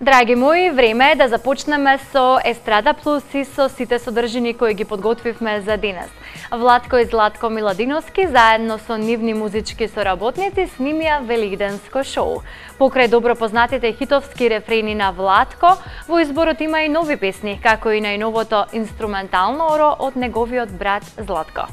Драги мои, време е да започнеме со Естрада Плюс и со сите содржини кои ги подготвивме за денес. Владко и Златко Миладиновски заедно со нивни музички соработници снимија велигденско шоу. Покрај добро познатите хитовски рефрени на Владко, во изборот има и нови песни, како и најновото инструментално оро од неговиот брат Златко.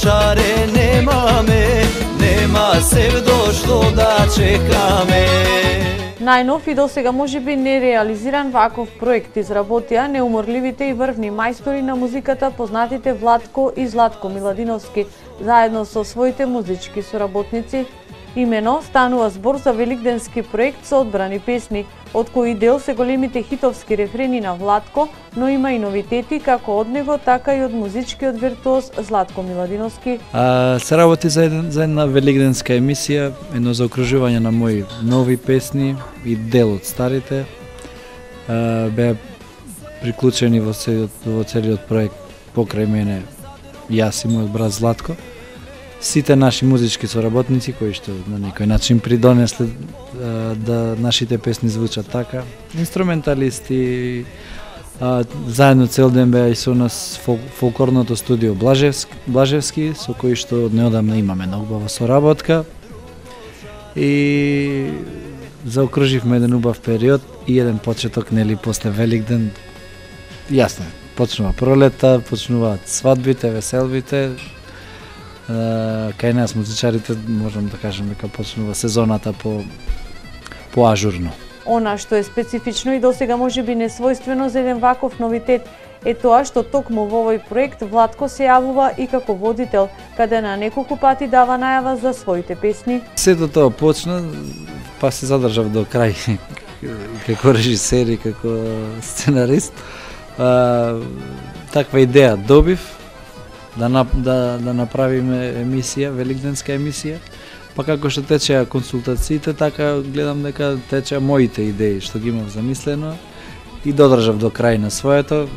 Čare nema sevdo што да чекаме. Најнов и досега можеби нереализиран ваков проект изработија неуморливите и врвни мајстори на музиката познатите Владко и Златко Миладиновски заедно со своите музички соработници. Имено станува збор за великденски проект со одбрани песни, од кои дел се големите хитовски рефрени на Владко, но има и новитети како од него, така и од музичкиот виртуоз Златко Миладиновски. Се работи за една великденска емисија, едно заокружување на мои нови песни и дел од старите. Беа приклучени во целиот проект покрај мене јас и мојот брат Златко. Сите наши музички соработници кои што на некој начин придонесле да нашите песни звучат така. Инструменталисти, заедно цел ден беа и со нас фолклорното студио Блажевски, со кои што неодамна имаме многу убава соработка. И заокруживме еден убав период и еден почеток, нели, после Великден. Јасно, почнува пролета, почнуваат свадбите, веселбите. Кај нас музичарите можам да кажем дека почнува сезоната по ажурно. Она што е специфично и досега можеби несвојствено за еден ваков новитет е тоа што токму во овој проект Владко се јавува и како водител, каде на неколку пати дава најава за своите песни. Сето тоа почна, па се задржав до крај како режисер и како сценарист. Таква идеја добив да направиме емисија, великденска емисија. Па како што течеа консултациите, така гледам дека течеа моите идеи што ги имав замислено и додржав до крај на своето.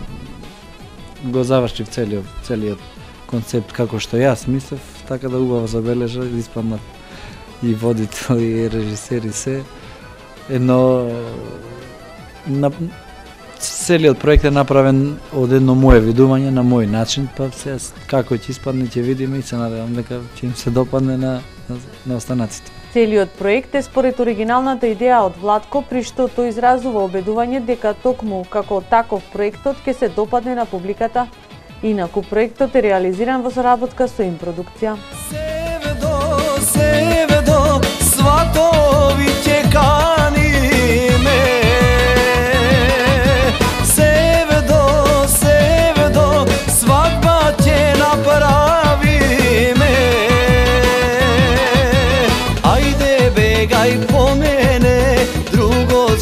Го завршив целиот концепт како што јас мислев, така да убаво забележа, испаднат и водител и режисер и се. Целиот проект е направен од едно мое видување на мој начин, па се како ќе испадне ќе видиме и се надевам дека ќе им се допадне на останаците. Целиот проект е според оригиналната идеја од Владко, при што тој изразува обедување дека токму како таков проектот ќе се допадне на публиката. Инаку проектот е реализиран во соработка со Импродукција. Севедо, сватови ќе каниме.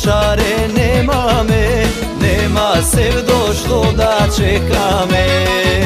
Čare nema sevdo što da čekame.